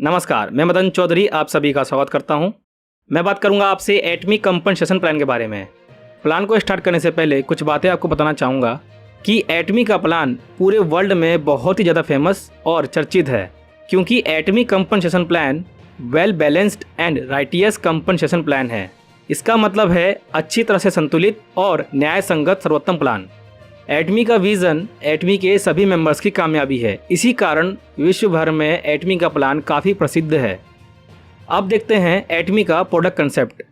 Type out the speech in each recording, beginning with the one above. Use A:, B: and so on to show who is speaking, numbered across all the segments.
A: नमस्कार, मैं मदन चौधरी आप सभी का स्वागत करता हूं। मैं बात करूंगा आपसे एटमी कंपनसेशन प्लान के बारे में। प्लान को स्टार्ट करने से पहले कुछ बातें आपको बताना चाहूँगा कि एटमी का प्लान पूरे वर्ल्ड में बहुत ही ज़्यादा फेमस और चर्चित है, क्योंकि Atomy compensation plan well balanced and righteous compensation plan है। इसका मतलब है अच्छी तरह से संतुलित और न्याय संगत सर्वोत्तम प्लान। एटमी का विज़न एटमी के सभी मेंबर्स की कामयाबी है। इसी कारण विश्व भर में एटमी का प्लान काफ़ी प्रसिद्ध है। अब देखते हैं एटमी का प्रोडक्ट कंसेप्ट।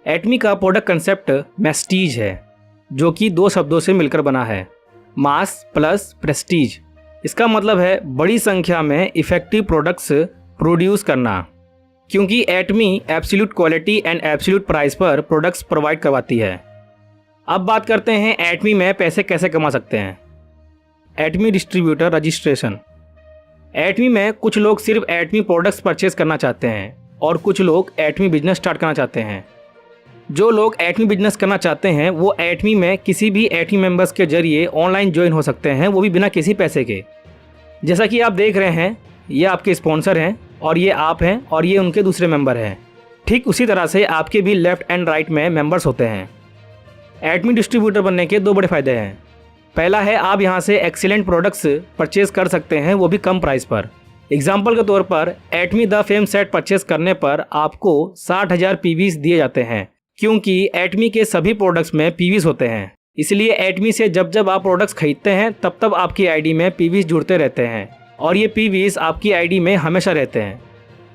A: एटमी का प्रोडक्ट कंसेप्ट मैस्टीज है, जो कि दो शब्दों से मिलकर बना है, मास प्लस प्रेस्टीज। इसका मतलब है बड़ी संख्या में इफ़ेक्टिव प्रोडक्ट्स प्रोड्यूस करना, क्योंकि Atomy absolute quality and absolute price पर प्रोडक्ट्स प्रोवाइड करवाती है। अब बात करते हैं एटमी में पैसे कैसे कमा सकते हैं। एटमी डिस्ट्रीब्यूटर रजिस्ट्रेशन। एटमी में कुछ लोग सिर्फ एटमी प्रोडक्ट्स परचेज करना चाहते हैं और कुछ लोग एटमी बिजनेस स्टार्ट करना चाहते हैं। जो लोग एटमी बिजनेस करना चाहते हैं वो एटमी में किसी भी एटमी मेंबर्स के जरिए ऑनलाइन ज्वाइन हो सकते हैं, वो भी बिना किसी पैसे के। जैसा कि आप देख रहे हैं, ये आपके स्पॉन्सर हैं और ये आप हैं और ये उनके दूसरे मेंबर हैं। ठीक उसी तरह से आपके भी लेफ्ट एंड राइट में मेंबर्स होते हैं। एटमी डिस्ट्रीब्यूटर बनने के दो बड़े फ़ायदे हैं। पहला है आप यहां से एक्सीलेंट प्रोडक्ट्स परचेज कर सकते हैं, वो भी कम प्राइस पर। एग्जाम्पल के तौर पर एटमी द फेम सेट परचेज करने पर आपको 60,000 पीवीस दिए जाते हैं, क्योंकि एटमी के सभी प्रोडक्ट्स में पीवीस होते हैं। इसलिए एटमी से जब जब आप प्रोडक्ट्स खरीदते हैं तब तब आपकी आईडी में पीवीस जुड़ते रहते हैं और ये पीवीस आपकी आईडी में हमेशा रहते हैं।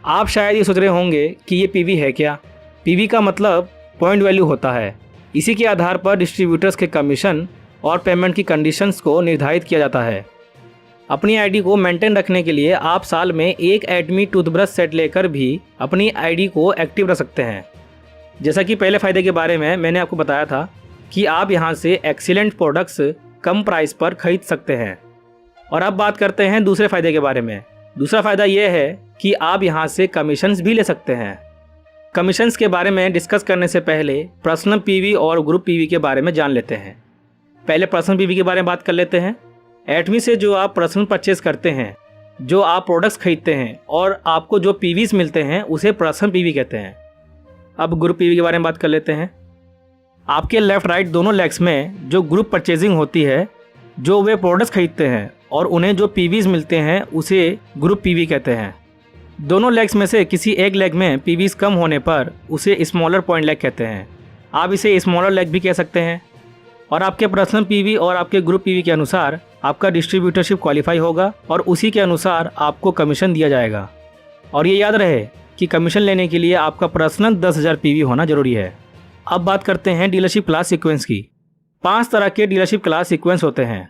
A: आप शायद ये सोच रहे होंगे कि ये पीवी है क्या। पीवी का मतलब पॉइंट वैल्यू होता है। इसी के आधार पर डिस्ट्रीब्यूटर्स के कमीशन और पेमेंट की कंडीशंस को निर्धारित किया जाता है। अपनी आईडी को मेंटेन रखने के लिए आप साल में एक एटमी टूथब्रश सेट लेकर भी अपनी आईडी को एक्टिव रख सकते हैं। जैसा कि पहले फ़ायदे के बारे में मैंने आपको बताया था कि आप यहां से एक्सीलेंट प्रोडक्ट्स कम प्राइस पर खरीद सकते हैं। और अब बात करते हैं दूसरे फ़ायदे के बारे में। दूसरा फ़ायदा यह है कि आप यहां से कमीशंस भी ले सकते हैं। कमीशंस के बारे में डिस्कस करने से पहले पर्सनल पीवी और ग्रुप पीवी के बारे में जान लेते हैं। पहले पर्सनल पीवी के बारे में बात कर लेते हैं। एटमी से जो आप पर्सनल परचेज करते हैं, जो आप प्रोडक्ट्स खरीदते हैं और आपको जो पीवीस मिलते हैं, उसे पर्सनल पीवी कहते हैं। अब ग्रुप पीवी के बारे में बात कर लेते हैं। आपके लेफ्ट राइट दोनों लेग्स में जो ग्रुप परचेजिंग होती है, जो वे प्रोडक्ट्स खरीदते हैं और उन्हें जो पीवीस मिलते हैं, उसे ग्रुप पीवी कहते हैं। दोनों लेग्स में से किसी एक लेग में पीवीस कम होने पर उसे स्मॉलर पॉइंट लेग कहते हैं। आप इसे स्मॉलर लेग भी कह सकते हैं। और आपके पर्सनल पीवी और आपके ग्रुप पीवी के अनुसार आपका डिस्ट्रीब्यूटरशिप क्वालिफाई होगा और उसी के अनुसार आपको कमीशन दिया जाएगा। और ये याद रहे कि कमीशन लेने के लिए आपका पर्सनल 10,000 पीवी होना जरूरी है। अब बात करते हैं डीलरशिप क्लास सीक्वेंस की। 5 तरह के डीलरशिप क्लास सीक्वेंस होते हैं।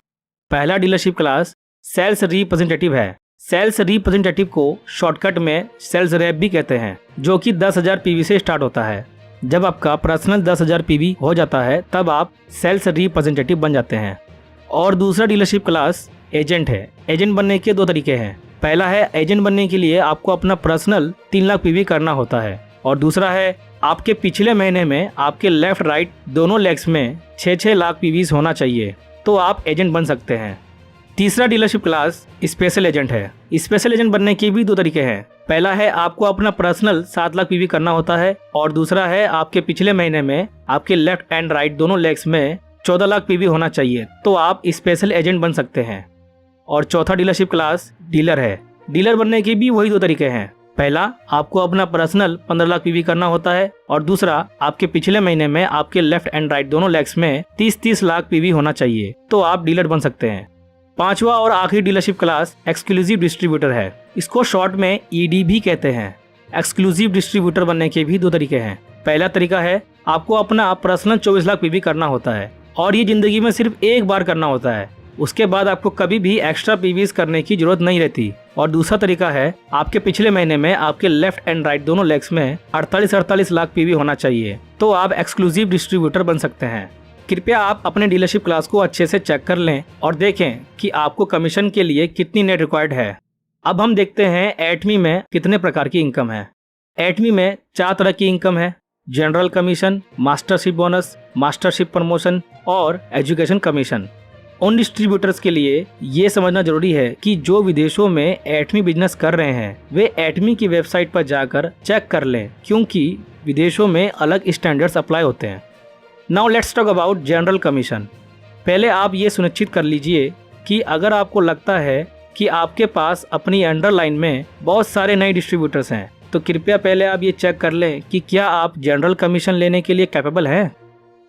A: पहला डीलरशिप क्लास सेल्स रिप्रेजेंटेटिव है। सेल्स रिप्रेजेंटेटिव को शॉर्टकट में सेल्स रेप भी कहते हैं, जो कि 10,000 पीवी से स्टार्ट होता है। जब आपका पर्सनल 10,000 पीवी हो जाता है तब आप सेल्स रिप्रेजेंटेटिव बन जाते हैं। और दूसरा डीलरशिप क्लास एजेंट है। एजेंट बनने के दो तरीके हैं। पहला है एजेंट बनने के लिए आपको अपना पर्सनल 3 लाख पीवी करना होता है, और दूसरा है आपके पिछले महीने में आपके लेफ्ट राइट दोनों लेग्स में 6-6 लाख पीवीस होना चाहिए, तो आप एजेंट बन सकते हैं। तीसरा डीलरशिप क्लास स्पेशल एजेंट है। स्पेशल एजेंट बनने के भी दो तरीके हैं। पहला है आपको अपना पर्सनल 7 लाख पीवी करना होता है, और दूसरा है आपके पिछले महीने में आपके लेफ्ट एंड राइट दोनों लेग्स में 14 लाख पीवी होना चाहिए, तो आप स्पेशल एजेंट बन सकते हैं। और चौथा डीलरशिप क्लास डीलर है। डीलर बनने के भी वही दो तरीके हैं। पहला आपको अपना पर्सनल 15 लाख पीवी करना होता है, और दूसरा आपके पिछले महीने में आपके लेफ्ट एंड राइट दोनों लेग्स में 30-30 लाख पीवी होना चाहिए, तो आप डीलर बन सकते हैं। पांचवा और आखिरी डीलरशिप क्लास एक्सक्लूसिव डिस्ट्रीब्यूटर है। इसको शॉर्ट में ईडी भी कहते हैं। एक्सक्लूसिव डिस्ट्रीब्यूटर बनने के भी दो तरीके हैं। पहला तरीका है आपको अपना पर्सनल 24 लाख पीवी करना होता है, और ये जिंदगी में सिर्फ एक बार करना होता है। उसके बाद आपको कभी भी एक्स्ट्रा पीवीस करने की जरूरत नहीं रहती। और दूसरा तरीका है आपके पिछले महीने में आपके लेफ्ट एंड राइट दोनों लेग्स में 48-48 लाख पीवी होना चाहिए, तो आप एक्सक्लूसिव डिस्ट्रीब्यूटर बन सकते हैं। कृपया आप अपने डीलरशिप क्लास को अच्छे से चेक कर लें और देखें कि आपको कमीशन के लिए कितनी नेट रिक्वायर्ड है। अब हम देखते हैं एटमी में कितने प्रकार की इनकम है। एटमी में 4 तरह की इनकम है: general commission, mastership bonus, mastership promotion और एजुकेशन कमीशन। उन डिस्ट्रीब्यूटर्स के लिए ये समझना जरूरी है कि जो विदेशों में एटमी बिजनेस कर रहे हैं वे एटमी की वेबसाइट पर जाकर चेक कर लें, क्योंकि विदेशों में अलग स्टैंडर्ड्स अप्लाई होते हैं। Now let's talk about general commission. पहले आप ये सुनिश्चित कर लीजिए कि अगर आपको लगता है कि आपके पास अपनी अंडरलाइन में बहुत सारे नए डिस्ट्रीब्यूटर्स हैं, तो कृपया पहले आप ये चेक कर लें कि क्या आप जनरल कमीशन लेने के लिए कैपेबल हैं।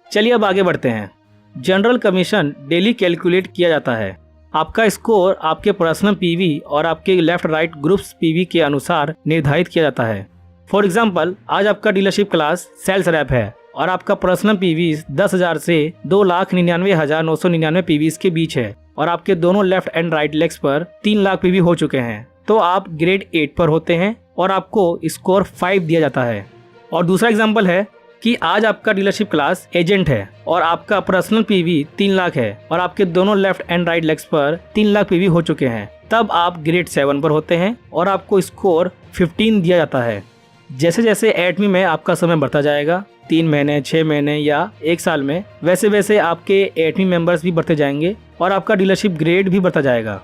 A: चलिए अब आगे बढ़ते हैं। जनरल कमीशन डेली कैलकुलेट किया जाता है। आपका स्कोर आपके पर्सनल पीवी और आपके लेफ्ट राइट ग्रुप्स पीवी के अनुसार निर्धारित किया जाता है। फॉर एग्जाम्पल, आज आपका डीलरशिप क्लास सेल्स रैप है और आपका पर्सनल पीवी 10,000 से 2,99,999 पीवीज के बीच है और आपके दोनों लेफ्ट एंड राइट लेग्स पर 3 लाख पीवी हो चुके हैं, तो आप ग्रेड 8 पर होते हैं और आपको स्कोर 5 दिया जाता है। और दूसरा एग्जाम्पल है कि आज आपका डीलरशिप क्लास एजेंट है और आपका पर्सनल पीवी 3 लाख है और आपके दोनों लेफ्ट एंड राइट लेग्स पर 3 लाख पीवी हो चुके हैं, तब आप ग्रेड 7 पर होते हैं और आपको स्कोर 15 दिया जाता है। जैसे जैसे एटमी में आपका समय बढ़ता जाएगा, 3 महीने, 6 महीने या 1 साल में, वैसे वैसे आपके एटमी मेंबर्स भी बढ़ते जाएंगे और आपका डीलरशिप ग्रेड भी बढ़ता जाएगा।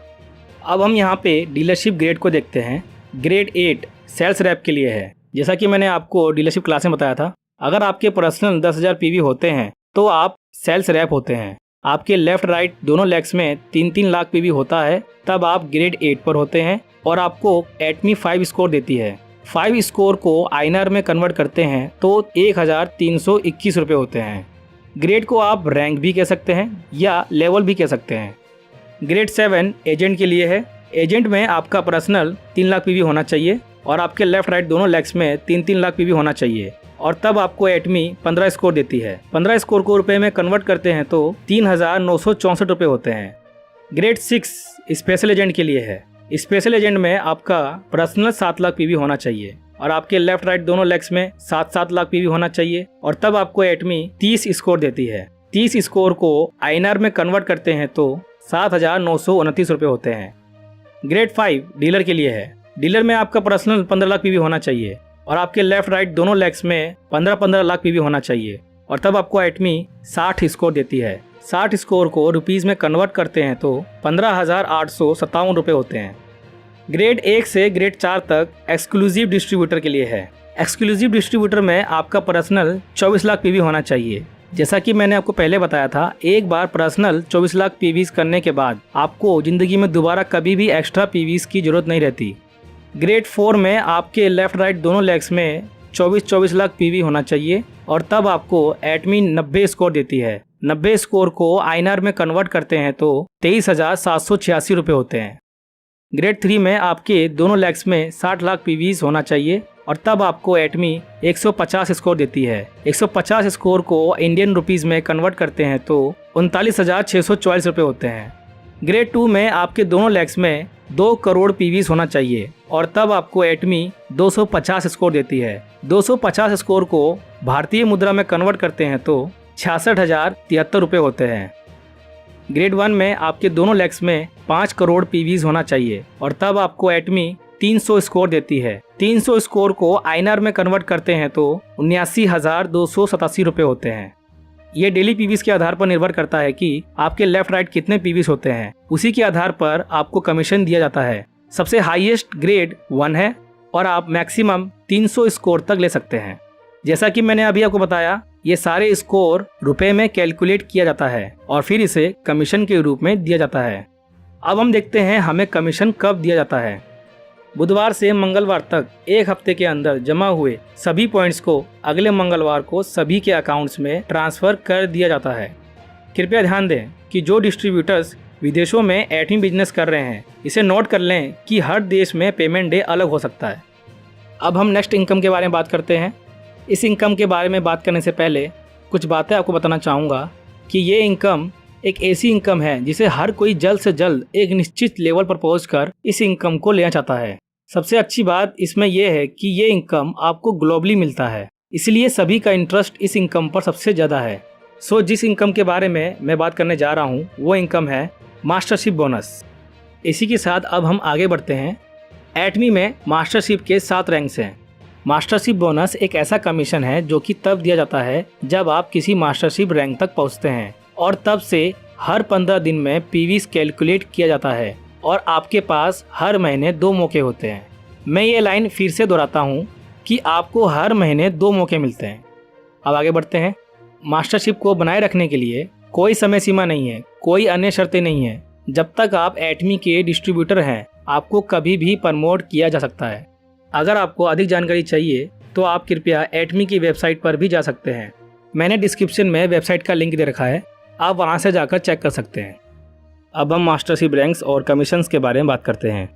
A: अब हम यहाँ पे डीलरशिप ग्रेड को देखते हैं। ग्रेड 8 सेल्स रैप के लिए है। जैसा कि मैंने आपको डीलरशिप क्लास में बताया था, अगर आपके पर्सनल 10,000 पीवी होते हैं तो आप सेल्स रैप होते हैं। आपके लेफ्ट राइट दोनों लेग्स में 3-3 लाख पीवी होता है, तब आप ग्रेड 8 पर होते हैं और आपको एटमी 5 स्कोर देती है। 5 स्कोर को INR में कन्वर्ट करते हैं तो 1,321 रुपये होते हैं। ग्रेड को आप रैंक भी कह सकते हैं या लेवल भी कह सकते हैं। ग्रेड 7 एजेंट के लिए है। एजेंट में आपका पर्सनल 3 लाख पीवी होना चाहिए और आपके लेफ्ट राइट दोनों लेग्स में 3-3 लाख पीवी होना चाहिए और तब आपको एटमी 15 स्कोर देती है। 15 स्कोर को रुपए में कन्वर्ट करते हैं तो 3,964 रुपये होते हैं। ग्रेड 6 स्पेशल एजेंट के लिए है। स्पेशल एजेंट में आपका पर्सनल 7 लाख पीवी होना चाहिए और आपके लेफ्ट राइट दोनों लेग्स में 7-7 लाख पीवी होना चाहिए और तब आपको एटमी 30 स्कोर देती है। 30 स्कोर को INR में कन्वर्ट करते हैं तो 7,929 रुपये होते हैं। ग्रेड 5 डीलर के लिए है। डीलर में आपका पर्सनल 15 लाख पीवी होना चाहिए और आपके लेफ्ट राइट दोनों लेग्स में 15-15 लाख पीवी होना चाहिए और तब आपको एटमी 60 स्कोर देती है। 60 स्कोर को रुपीस में कन्वर्ट करते हैं तो 15,857 रुपये होते हैं। ग्रेड 1 से ग्रेड 4 तक एक्सक्लूसिव डिस्ट्रीब्यूटर के लिए है। एक्सक्लूसिव डिस्ट्रीब्यूटर में आपका पर्सनल 24 लाख पीवी होना चाहिए। जैसा कि मैंने आपको पहले बताया था, एक बार पर्सनल 24 लाख पीवीज करने के बाद आपको जिंदगी में दोबारा कभी भी एक्स्ट्रा पीवीज की जरूरत नहीं रहती। ग्रेड 4 में आपके लेफ्ट राइट दोनों लेग्स में 24-24 लाख पीवी होना चाहिए और तब आपको एटमी 90 स्कोर देती है। 90 स्कोर को INR में कन्वर्ट करते हैं तो 23,786 रुपये होते हैं। ग्रेड 3 में आपके दोनों लेग्स में 60 लाख पीवीज होना चाहिए और तब आपको एटमी 150 स्कोर देती है। 150 स्कोर को इंडियन रुपीस में कन्वर्ट करते हैं तो 39,644 रुपये होते हैं। ग्रेड 2 में आपके दोनों लेग्स में 2 करोड़ पीवीज होना चाहिए और तब आपको एटमी 250 स्कोर देती है। 250 स्कोर को भारतीय मुद्रा में कन्वर्ट करते हैं तो 66,073 रुपये होते हैं। ग्रेड 1 में आपके दोनों लेग्स में 5 करोड़ पीवीज होना चाहिए और तब आपको एटमी 300 स्कोर देती है। 300 स्कोर को INR में कन्वर्ट करते हैं तो 79,287 रुपये होते हैं। ये डेली पीवीज के आधार पर निर्भर करता है कि आपके लेफ्ट राइट कितने पीवीज होते हैं, उसी के आधार पर आपको कमीशन दिया जाता है। सबसे हाईएस्ट ग्रेड 1 है और आप मैक्सिमम 300 स्कोर तक ले सकते हैं। जैसा कि मैंने अभी आपको बताया, ये सारे स्कोर रुपए में कैलकुलेट किया जाता है और फिर इसे कमीशन के रूप में दिया जाता है। अब हम देखते हैं हमें कमीशन कब दिया जाता है। बुधवार से मंगलवार तक एक हफ्ते के अंदर जमा हुए सभी पॉइंट्स को अगले मंगलवार को सभी के अकाउंट्स में ट्रांसफ़र कर दिया जाता है। कृपया ध्यान दें कि जो डिस्ट्रीब्यूटर्स विदेशों में एटमी बिजनेस कर रहे हैं, इसे नोट कर लें कि हर देश में पेमेंट डे अलग हो सकता है। अब हम नेक्स्ट इनकम के बारे में बात करते हैं। इस इनकम के बारे में बात करने से पहले कुछ बातें आपको बताना चाहूँगा कि ये इनकम एक ऐसी इनकम है जिसे हर कोई जल्द से जल्द एक निश्चित लेवल पर पहुंचकर इस इनकम को लेना चाहता है। सबसे अच्छी बात इसमें यह है कि ये इनकम आपको ग्लोबली मिलता है, इसलिए सभी का इंटरेस्ट इस इनकम पर सबसे ज़्यादा है। जिस इनकम के बारे में मैं बात करने जा रहा हूँ वो इनकम है मास्टरशिप बोनस। इसी के साथ अब हम आगे बढ़ते हैं। एटमी में मास्टरशिप के 7 रैंक्स हैं। मास्टरशिप बोनस एक ऐसा कमीशन है जो कि तब दिया जाता है जब आप किसी मास्टरशिप रैंक तक पहुँचते हैं और तब से हर 15 दिन में पीवीज कैलकुलेट किया जाता है और आपके पास हर महीने 2 मौके होते हैं। मैं ये लाइन फिर से दोहराता हूँ कि आपको हर महीने 2 मौके मिलते हैं। अब आगे बढ़ते हैं। मास्टरशिप को बनाए रखने के लिए कोई समय सीमा नहीं है, कोई अन्य शर्तें नहीं है। जब तक आप एटमी के डिस्ट्रीब्यूटर हैं, आपको कभी भी प्रमोट किया जा सकता है। अगर आपको अधिक जानकारी चाहिए तो आप कृपया एटमी की वेबसाइट पर भी जा सकते हैं। मैंने डिस्क्रिप्शन में वेबसाइट का लिंक दे रखा है, आप वहां से जाकर चेक कर सकते हैं। अब हम मास्टरशिप रैंक्स और कमीशंस के बारे में बात करते हैं।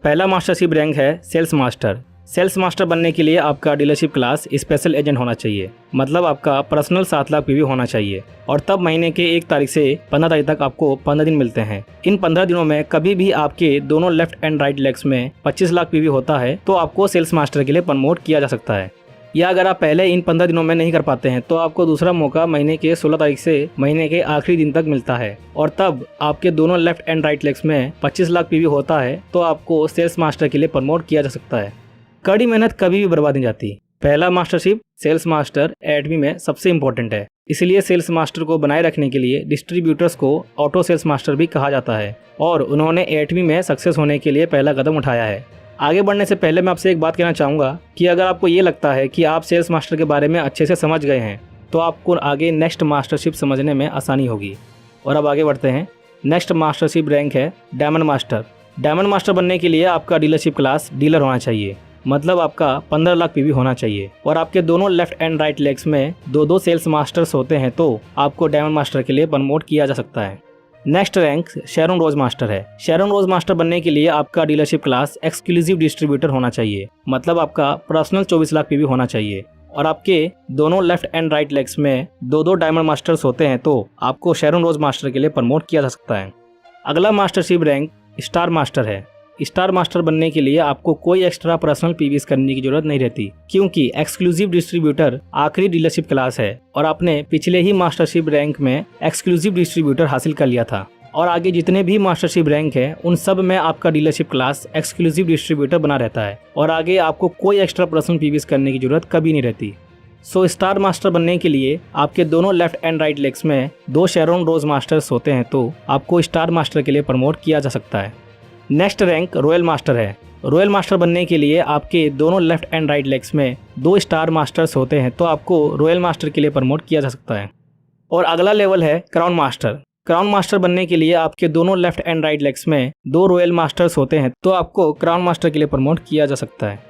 A: पहला मास्टरशिप रैंक है सेल्स मास्टर। सेल्स मास्टर बनने के लिए आपका डीलरशिप क्लास स्पेशल एजेंट होना चाहिए, मतलब आपका पर्सनल 7 लाख पीवी होना चाहिए। और तब महीने के 1 तारीख से 15 तारीख तक आपको 15 दिन मिलते हैं। इन 15 दिनों में कभी भी आपके दोनों लेफ्ट एंड राइट लेग्स में 25 लाख पीवी होता है तो आपको सेल्स मास्टर के लिए प्रमोट किया जा सकता है। या अगर आप पहले इन 15 दिनों में नहीं कर पाते हैं तो आपको दूसरा मौका महीने के 16 तारीख से महीने के आखिरी दिन तक मिलता है। और तब आपके दोनों लेफ्ट एंड राइट लेग्स में 25 लाख पीवी होता है तो आपको सेल्स मास्टर के लिए प्रमोट किया जा सकता है। कड़ी मेहनत कभी भी बर्बाद नहीं जाती। पहला मास्टरशिप सेल्स मास्टर एटमी में सबसे इम्पोर्टेंट है, इसलिए सेल्स मास्टर को बनाए रखने के लिए डिस्ट्रीब्यूटर्स को ऑटो सेल्स मास्टर भी कहा जाता है और उन्होंने एटमी में सक्सेस होने के लिए पहला कदम उठाया है। आगे बढ़ने से पहले मैं आपसे एक बात कहना चाहूँगा कि अगर आपको ये लगता है कि आप सेल्स मास्टर के बारे में अच्छे से समझ गए हैं तो आपको आगे नेक्स्ट मास्टरशिप समझने में आसानी होगी। और अब आगे बढ़ते हैं। नेक्स्ट मास्टरशिप रैंक है डायमंड मास्टर। डायमंड मास्टर बनने के लिए आपका डीलरशिप क्लास डीलर होना चाहिए, मतलब आपका 15 लाख पीवी होना चाहिए और आपके दोनों लेफ्ट एंड राइट लेग्स में 2-2 सेल्स मास्टर्स होते हैं तो आपको डायमंड मास्टर के लिए प्रमोट किया जा सकता है। नेक्स्ट रैंक शेरॉन रोज मास्टर है। शेरॉन रोज मास्टर बनने के लिए आपका डीलरशिप क्लास एक्सक्लूसिव डिस्ट्रीब्यूटर होना चाहिए, मतलब आपका पर्सनल 24 लाख पीवी होना चाहिए और आपके दोनों लेफ्ट एंड राइट लेग्स में 2-2 डायमंड मास्टर्स होते हैं तो आपको शेरॉन रोज मास्टर के लिए प्रमोट किया जा सकता है। अगला मास्टरशिप रैंक स्टार मास्टर है। स्टार मास्टर बनने के लिए आपको कोई एक्स्ट्रा पर्सनल पीवीज करने की जरूरत नहीं रहती, क्योंकि एक्सक्लूसिव डिस्ट्रीब्यूटर आखिरी डीलरशिप क्लास है और आपने पिछले ही मास्टरशिप रैंक में एक्सक्लूसिव डिस्ट्रीब्यूटर हासिल कर लिया था। और आगे जितने भी मास्टरशिप रैंक है उन सब में आपका डीलरशिप क्लास एक्सक्लूसिव डिस्ट्रीब्यूटर बना रहता है और आगे आपको कोई एक्स्ट्रा पर्सनल पीवीज करने की जरूरत कभी नहीं रहती। सो स्टार मास्टर बनने के लिए आपके दोनों लेफ्ट एंड राइट लेग्स में 2 शेरॉन रोज मास्टर्स होते हैं तो आपको स्टार मास्टर के लिए प्रमोट किया जा सकता है। नेक्स्ट रैंक रॉयल मास्टर है। रॉयल मास्टर बनने के लिए आपके दोनों लेफ्ट एंड राइट लेग्स में 2 स्टार मास्टर्स होते हैं तो आपको रॉयल मास्टर के लिए प्रमोट किया जा सकता है। और अगला लेवल है क्राउन मास्टर। क्राउन मास्टर बनने के लिए आपके दोनों लेफ्ट एंड राइट लेग्स में 2 रॉयल मास्टर्स होते हैं तो आपको क्राउन मास्टर के लिए प्रमोट किया जा सकता है।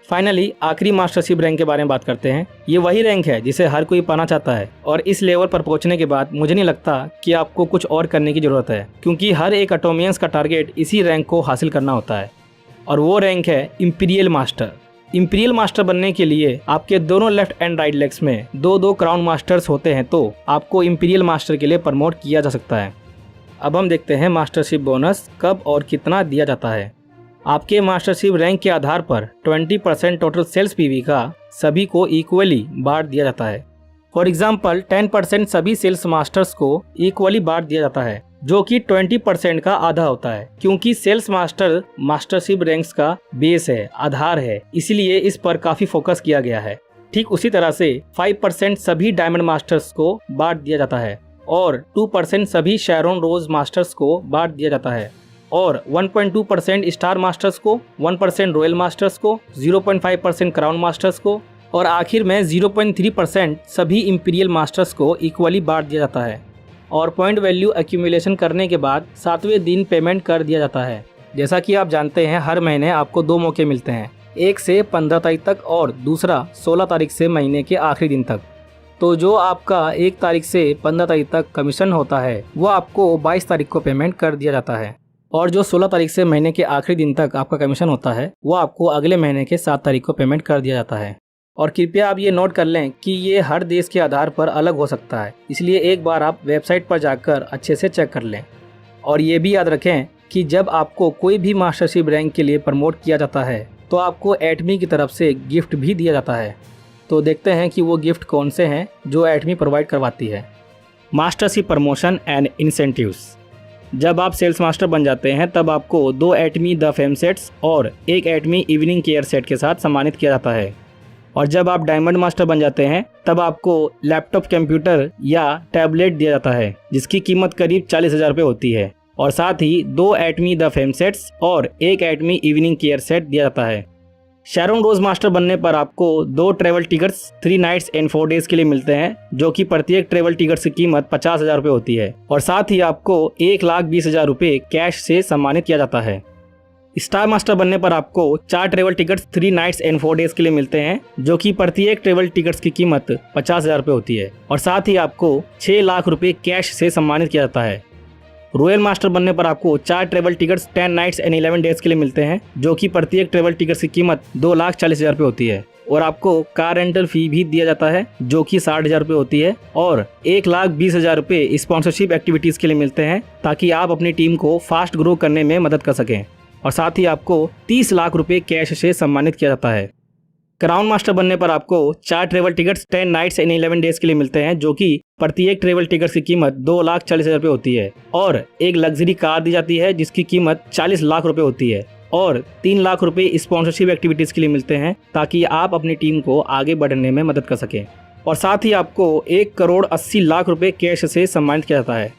A: फाइनली आखिरी मास्टरशिप रैंक के बारे में बात करते हैं। ये वही रैंक है जिसे हर कोई पाना चाहता है और इस लेवल पर पहुंचने के बाद मुझे नहीं लगता कि आपको कुछ और करने की जरूरत है, क्योंकि हर एक एटोमियंस का टारगेट इसी रैंक को हासिल करना होता है और वो रैंक है इंपीरियल मास्टर। इंपीरियल मास्टर बनने के लिए आपके दोनों लेफ्ट एंड राइट लेग्स में 2-2 क्राउन मास्टर्स होते हैं तो आपको इंपीरियल मास्टर के लिए प्रमोट किया जा सकता है। अब हम देखते हैं मास्टरशिप बोनस कब और कितना दिया जाता है। आपके मास्टरशिप रैंक के आधार पर 20% टोटल सेल्स पीवी का सभी को इक्वली बांट दिया जाता है। फॉर एग्जाम्पल 10% सभी सेल्स मास्टर्स को इक्वली बांट दिया जाता है, जो कि 20% का आधा होता है, क्योंकि सेल्स मास्टर मास्टरशिप रैंक्स का बेस है, आधार है, इसलिए इस पर काफी फोकस किया गया है। ठीक उसी तरह से 5% सभी डायमंड मास्टर्स को बांट दिया जाता है और 2% सभी शेरॉन रोज मास्टर्स को बांट दिया जाता है और 1.2% स्टार मास्टर्स को, 1% रॉयल मास्टर्स को, 0.5% क्राउन मास्टर्स को और आखिर में 0.3% सभी इंपीरियल मास्टर्स को इक्वली बांट दिया जाता है। और पॉइंट वैल्यू एक्यूमुलेशन करने के बाद 7वें दिन पेमेंट कर दिया जाता है। जैसा कि आप जानते हैं हर महीने आपको 2 मौके मिलते हैं, एक से 15 तारीख तक और दूसरा 16 तारीख से महीने के आखिरी दिन तक। तो जो आपका 1 तारीख से 15 तारीख तक कमीशन होता है वो आपको 22 तारीख को पेमेंट कर दिया जाता है और जो 16 तारीख से महीने के आखिरी दिन तक आपका कमीशन होता है वो आपको अगले महीने के 7 तारीख को पेमेंट कर दिया जाता है। और कृपया आप ये नोट कर लें कि ये हर देश के आधार पर अलग हो सकता है, इसलिए एक बार आप वेबसाइट पर जाकर अच्छे से चेक कर लें। और ये भी याद रखें कि जब आपको कोई भी मास्टरशिप रैंक के लिए प्रमोट किया जाता है तो आपको एटमी की तरफ से गिफ्ट भी दिया जाता है। तो देखते हैं कि वो गिफ्ट कौन से हैं जो एटमी प्रोवाइड करवाती है। Mastership promotion and incentives. जब आप सेल्स मास्टर बन जाते हैं तब आपको 2 एटमी द फेम सेट्स और 1 एटमी इवनिंग केयर सेट के साथ सम्मानित किया जाता है। और जब आप डायमंड मास्टर बन जाते हैं तब आपको लैपटॉप, कंप्यूटर या टैबलेट दिया जाता है जिसकी कीमत करीब 40,000 रुपये होती है। और साथ ही 2 एटमी द फेम सेट्स और 1 एटमी इवनिंग केयर सेट दिया जाता है। शैरोन रोज मास्टर बनने पर आपको 2 travel tickets 3 nights and 4 days के लिए मिलते हैं, जो कि प्रत्येक ट्रेवल टिकट की कीमत 50,000 रुपये होती है। और साथ ही आपको 1,20,000 रुपये कैश से सम्मानित किया जाता है। स्टार मास्टर बनने पर आपको 4 travel tickets 3 nights and 4 days के लिए मिलते हैं, जो कि प्रत्येक ट्रेवल टिकट्स की कीमत 50,000 रुपये होती है। और साथ ही आपको 6 लाख रुपये कैश से सम्मानित किया जाता है। रॉयल मास्टर बनने पर आपको 4 travel tickets 10 nights and 11 days के लिए मिलते हैं, जो कि प्रत्येक ट्रेवल टिकट की कीमत 2,40,000 रुपये होती है। और आपको कार रेंटल फी भी दिया जाता है, जो कि 60,000 रुपये होती है। और 1,20,000 रुपये स्पॉन्सरशिप एक्टिविटीज़ के लिए मिलते हैं, ताकि आप अपनी टीम को फास्ट ग्रो करने में मदद कर सकें। और साथ ही आपको 30 लाख रुपए कैश से सम्मानित किया जाता है। क्राउन मास्टर बनने पर आपको 4 travel tickets 10 nights and 11 days के लिए मिलते हैं, जो कि प्रत्येक ट्रेवल टिकट की कीमत 2,40,000 रुपये होती है। और एक लग्जरी कार दी जाती है जिसकी कीमत 40 लाख रुपये होती है। और 3 लाख रुपए स्पॉन्सरशिप एक्टिविटीज़ के लिए मिलते हैं, ताकि आप अपनी टीम को आगे बढ़ने में मदद कर सकें। और साथ ही आपको 1,80,00,000 रुपये कैश से सम्मानित किया जाता है।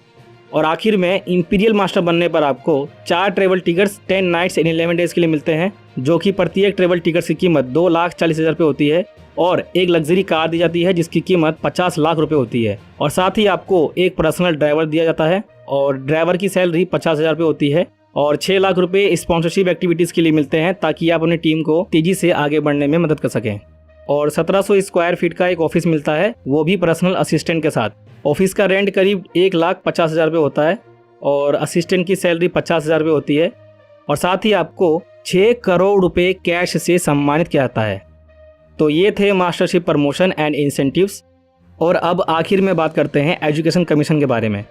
A: और आखिर में इंपीरियल मास्टर बनने पर आपको 4 travel tickets 10 nights and 11 days के लिए मिलते हैं, जो कि प्रत्येक ट्रेवल टिकट की कीमत 2,40,000 रुपये होती है। और एक लग्जरी कार दी जाती है जिसकी कीमत 50 लाख रुपये होती है। और साथ ही आपको एक पर्सनल ड्राइवर दिया जाता है, और ड्राइवर की सैलरी 50,000 रुपये होती है। और 6 लाख रुपये स्पॉन्सरशिप एक्टिविटीज़ के लिए मिलते हैं, ताकि आप अपनी टीम को तेज़ी से आगे बढ़ने में मदद कर सकें। और 1700 स्क्वायर फीट का एक ऑफिस मिलता है, वो भी पर्सनल असिस्टेंट के साथ। ऑफिस का रेंट करीब 1,50,000 रुपये होता है, और असिस्टेंट की सैलरी 50,000 रुपये होती है। और साथ ही आपको 6 करोड़ रुपए कैश से सम्मानित किया जाता है। तो ये थे मास्टरशिप प्रमोशन एंड इंसेंटिव्स। और अब आखिर में बात करते हैं एजुकेशन कमीशन के बारे में।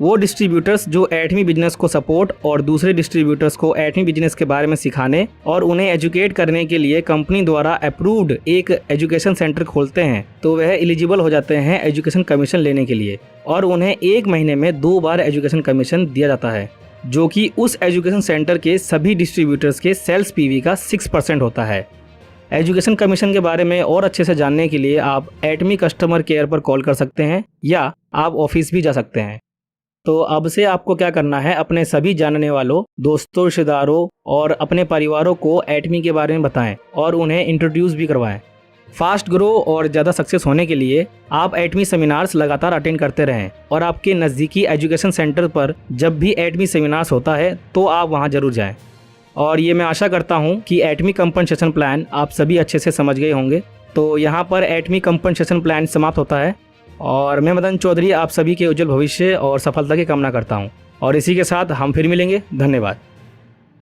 A: वो डिस्ट्रीब्यूटर्स जो एटमी बिजनेस को सपोर्ट और दूसरे डिस्ट्रीब्यूटर्स को एटमी बिजनेस के बारे में सिखाने और उन्हें एजुकेट करने के लिए कंपनी द्वारा अप्रूव्ड एक एजुकेशन सेंटर खोलते हैं, तो वह एलिजिबल हो जाते हैं एजुकेशन कमीशन लेने के लिए। और उन्हें 1 महीने में 2 बार एजुकेशन कमीशन दिया जाता है, जो कि उस एजुकेशन सेंटर के सभी डिस्ट्रीब्यूटर्स के सेल्स पीवी का 6% होता है। एजुकेशन कमीशन के बारे में और अच्छे से जानने के लिए आप एटमी कस्टमर केयर पर कॉल कर सकते हैं, या आप ऑफिस भी जा सकते हैं। तो अब से आपको क्या करना है, अपने सभी जानने वालों, दोस्तों, रिश्तेदारों और अपने परिवारों को एटमी के बारे में बताएं और उन्हें इंट्रोड्यूस भी करवाएं। फास्ट ग्रो और ज़्यादा सक्सेस होने के लिए आप एटमी सेमिनार्स लगातार अटेंड करते रहें, और आपके नज़दीकी एजुकेशन सेंटर पर जब भी एटमी सेमिनार्स होता है तो आप वहां ज़रूर जाएं। और ये मैं आशा करता हूं कि एटमी कंपनसेशन प्लान आप सभी अच्छे से समझ गए होंगे। तो यहाँ पर एटमी कंपनसेशन प्लान समाप्त होता है, और मैं मदन चौधरी आप सभी के उज्जवल भविष्य और सफलता की कामना करता हूं। और इसी के साथ हम फिर मिलेंगे। धन्यवाद।